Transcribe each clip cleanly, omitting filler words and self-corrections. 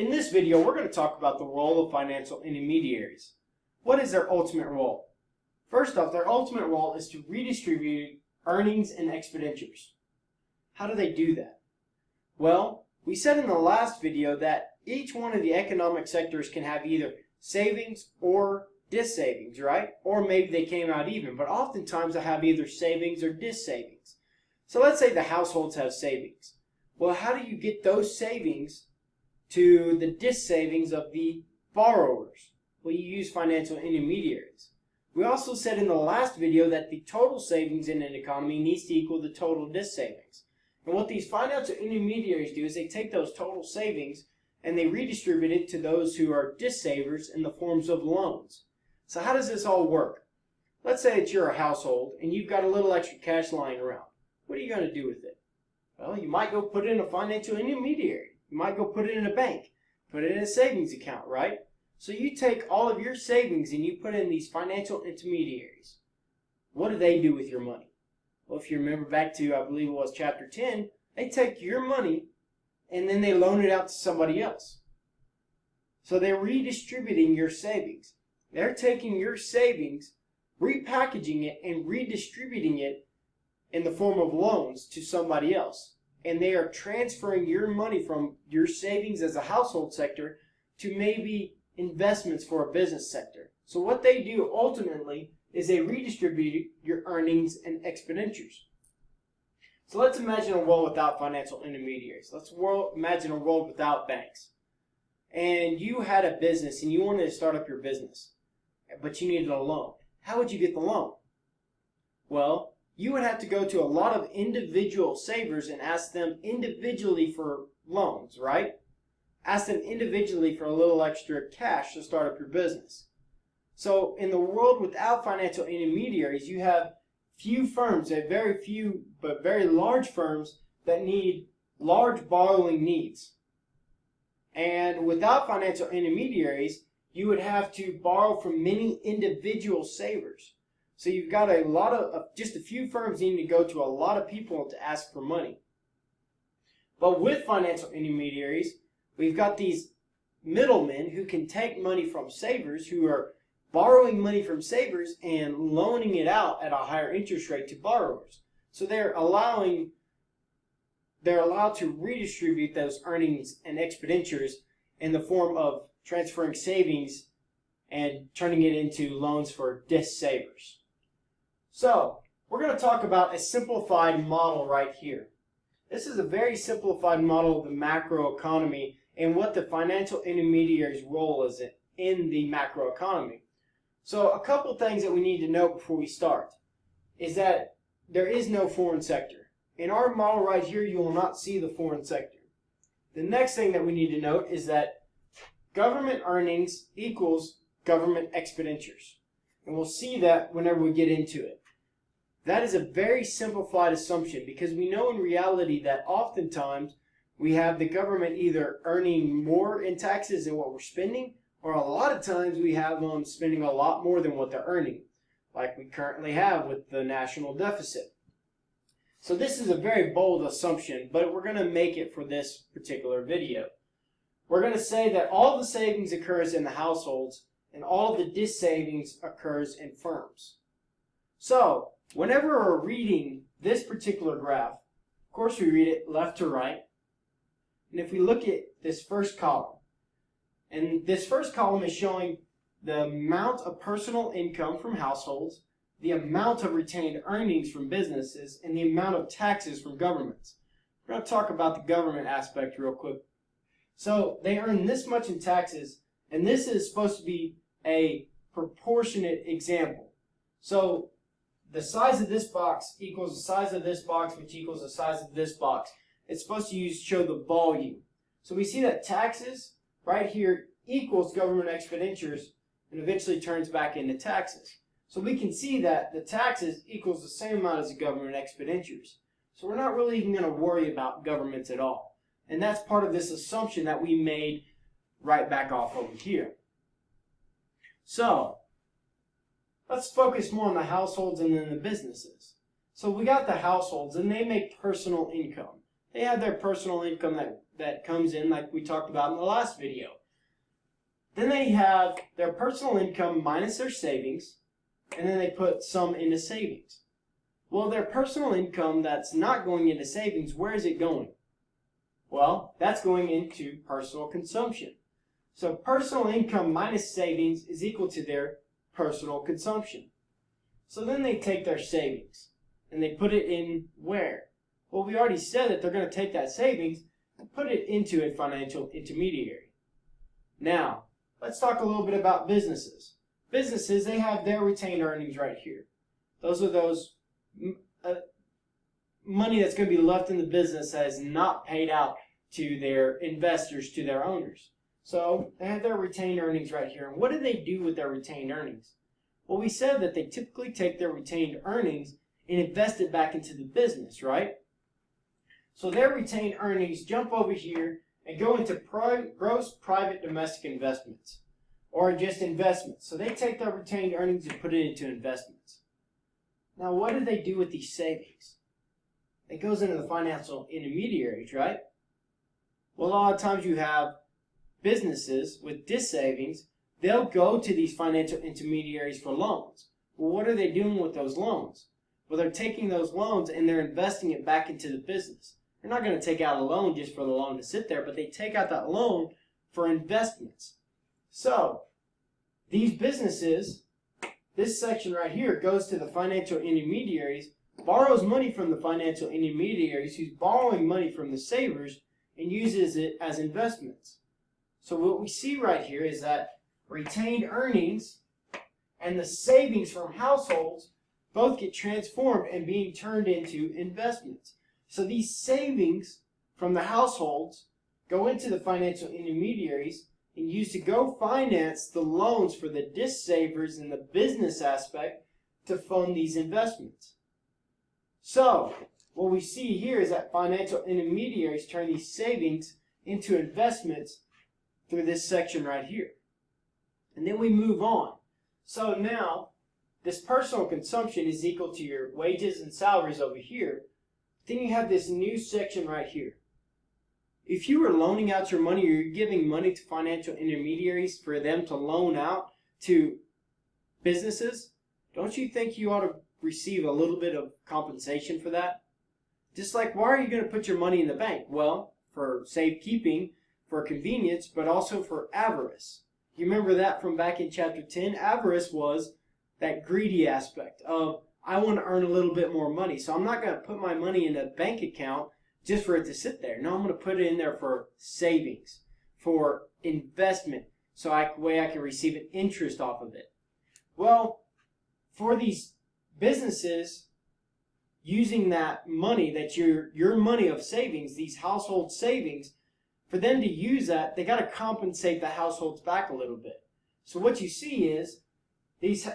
In this video, we're going to talk about the role of financial intermediaries. What is their ultimate role? First off, their ultimate role is to redistribute earnings and expenditures. How do they do that? Well, we said in the last video that each one of the economic sectors can have either savings or dis-savings, right? Or maybe they came out even, but oftentimes they have either savings or dis-savings. So let's say the households have savings. Well, how do you get those savings to the dis-savings of the borrowers? Well, you use financial intermediaries. We also said in the last video that the total savings in an economy needs to equal the total dis-savings. And what these financial intermediaries do is they take those total savings and they redistribute it to those who are dis-savers in the forms of loans. So how does this all work? Let's say that you're a household and you've got a little extra cash lying around. What are you going to do with it? Well, you might go put it in a financial intermediary. You might go put it in a bank, put it in a savings account, right? So you take all of your savings and you put in these financial intermediaries. What do they do with your money? Well, if you remember back to, I believe it was chapter 10, they take your money and then they loan it out to somebody else. So they're redistributing your savings. They're taking your savings, repackaging it, and redistributing it in the form of loans to somebody else. And they are transferring your money from your savings as a household sector to maybe investments for a business sector. So what they do ultimately is they redistribute your earnings and expenditures. So let's imagine a world without financial intermediaries. Let's imagine a world without banks. And you had a business and you wanted to start up your business, but you needed a loan. How would you get the loan? Well, you would have to go to a lot of individual savers and ask them individually for loans, right? Ask them individually for a little extra cash to start up your business. So in the world without financial intermediaries, you have few firms, very few but very large firms that need large borrowing needs. And without financial intermediaries, you would have to borrow from many individual savers. So you've got a lot of, just a few firms needing to go to a lot of people to ask for money. But with financial intermediaries, we've got these middlemen who can take money from savers, who are borrowing money from savers and loaning it out at a higher interest rate to borrowers. So they're allowed to redistribute those earnings and expenditures in the form of transferring savings and turning it into loans for dis-savers. So we're going to talk about a simplified model right here. This is a very simplified model of the macroeconomy and what the financial intermediary's role is in the macroeconomy. So a couple things that we need to know before we start is that there is no foreign sector. In our model right here, you will not see the foreign sector. The next thing that we need to note is that government earnings equals government expenditures. And we'll see that whenever we get into it. That is a very simplified assumption because we know in reality that oftentimes we have the government either earning more in taxes than what we're spending, or a lot of times we have them spending a lot more than what they're earning, like we currently have with the national deficit. So this is a very bold assumption, but we're going to make it for this particular video. We're going to say that all the savings occurs in the households and all the dis-savings occurs in firms. So whenever we're reading this particular graph, of course we read it left to right. And if we look at this first column, and this first column is showing the amount of personal income from households, the amount of retained earnings from businesses, and the amount of taxes from governments. We're going to talk about the government aspect real quick. So they earn this much in taxes, and this is supposed to be a proportionate example. So the size of this box equals the size of this box, which equals the size of this box. It's supposed to show the volume. So we see that taxes right here equals government expenditures and eventually turns back into taxes. So we can see that the taxes equals the same amount as the government expenditures. So we're not really even going to worry about governments at all. And that's part of this assumption that we made right back off over here. So let's focus more on the households and then the businesses. So we got the households and they make personal income. They have their personal income that comes in, like we talked about in the last video. Then they have their personal income minus their savings, and then they put some into savings. Well, their personal income that's not going into savings, where is it going? Well, that's going into personal consumption. So personal income minus savings is equal to their personal consumption. So then they take their savings and they put it in where? Well, we already said that they're going to take that savings and put it into a financial intermediary. Now, let's talk a little bit about businesses. Businesses, they have their retained earnings right here. Those are those money that's going to be left in the business that is not paid out to their investors, to their owners. So they have their retained earnings right here. And what do they do with their retained earnings? Well, we said that they typically take their retained earnings and invest it back into the business, right? So their retained earnings jump over here and go into gross private domestic investments, or just investments. So they take their retained earnings and put it into investments. Now, what do they do with these savings? It goes into the financial intermediaries, right? Well, a lot of times you have businesses with this savings, they'll go to these financial intermediaries for loans. Well, what are they doing with those loans? Well, they're taking those loans and they're investing it back into the business. They're not going to take out a loan just for the loan to sit there, but they take out that loan for investments. So, these businesses, this section right here goes to the financial intermediaries, borrows money from the financial intermediaries who's borrowing money from the savers and uses it as investments. So what we see right here is that retained earnings and the savings from households both get transformed and being turned into investments. So these savings from the households go into the financial intermediaries and used to go finance the loans for the DIS savers in the business aspect to fund these investments. So what we see here is that financial intermediaries turn these savings into investments through this section right here. And then we move on. So now, this personal consumption is equal to your wages and salaries over here. Then you have this new section right here. If you were loaning out your money, or you're giving money to financial intermediaries for them to loan out to businesses, don't you think you ought to receive a little bit of compensation for that? Just like, why are you going to put your money in the bank? Well, for safekeeping, for convenience, but also for avarice. You remember that from back in chapter 10? Avarice was that greedy aspect of, I want to earn a little bit more money, so I'm not going to put my money in a bank account just for it to sit there. No, I'm going to put it in there for savings, for investment, so I can receive an interest off of it. Well, for these businesses, using that money, that your money of savings, these household savings, for them to use that, they got to compensate the households back a little bit. So what you see is these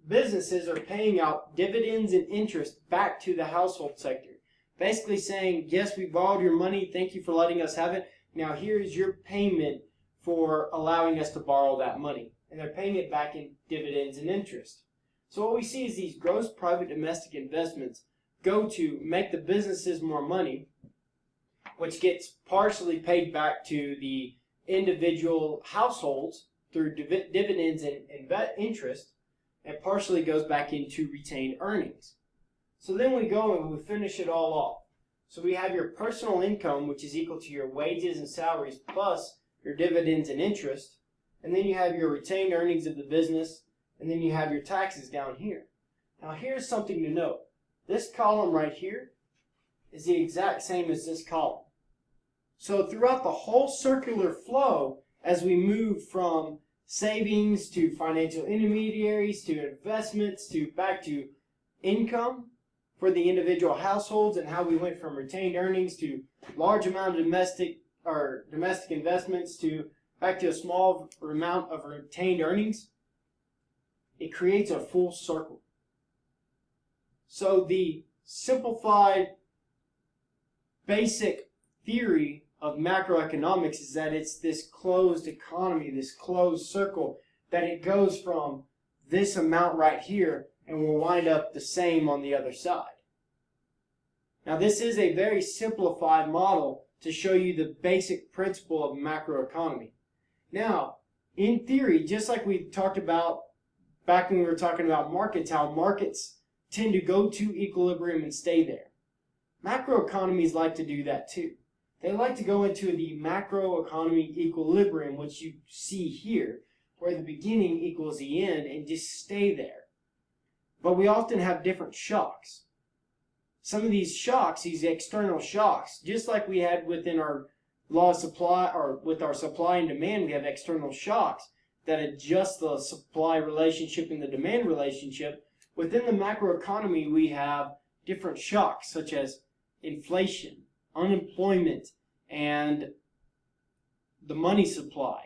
businesses are paying out dividends and interest back to the household sector. Basically saying, yes, we borrowed your money. Thank you for letting us have it. Now here's your payment for allowing us to borrow that money. And they're paying it back in dividends and interest. So what we see is these gross private domestic investments go to make the businesses more money, which gets partially paid back to the individual households through dividends and interest, and partially goes back into retained earnings. So then we go and we finish it all off. So we have your personal income, which is equal to your wages and salaries plus your dividends and interest, and then you have your retained earnings of the business, and then you have your taxes down here. Now here's something to note. This column right here is the exact same as this column. So throughout the whole circular flow, as we move from savings to financial intermediaries to investments to back to income for the individual households, and how we went from retained earnings to large amount of domestic investments to back to a small amount of retained earnings, it creates a full circle. So the simplified basic theory of macroeconomics is that it's this closed economy, this closed circle, that it goes from this amount right here and will wind up the same on the other side. Now, this is a very simplified model to show you the basic principle of macroeconomy. Now, in theory, just like we talked about back when we were talking about markets, how markets tend to go to equilibrium and stay there. Macroeconomies like to do that too. They like to go into the macroeconomy equilibrium, which you see here, where the beginning equals the end, and just stay there. But we often have different shocks. Some of these shocks, these external shocks, just like we had within our law of supply, or with our supply and demand, we have external shocks that adjust the supply relationship and the demand relationship. Within the macroeconomy, we have different shocks, such as inflation, unemployment, and the money supply.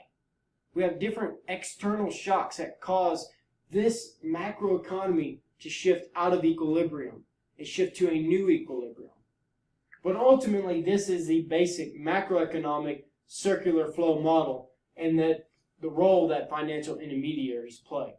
We have different external shocks that cause this macroeconomy to shift out of equilibrium and shift to a new equilibrium. But ultimately, this is the basic macroeconomic circular flow model and the role that financial intermediaries play.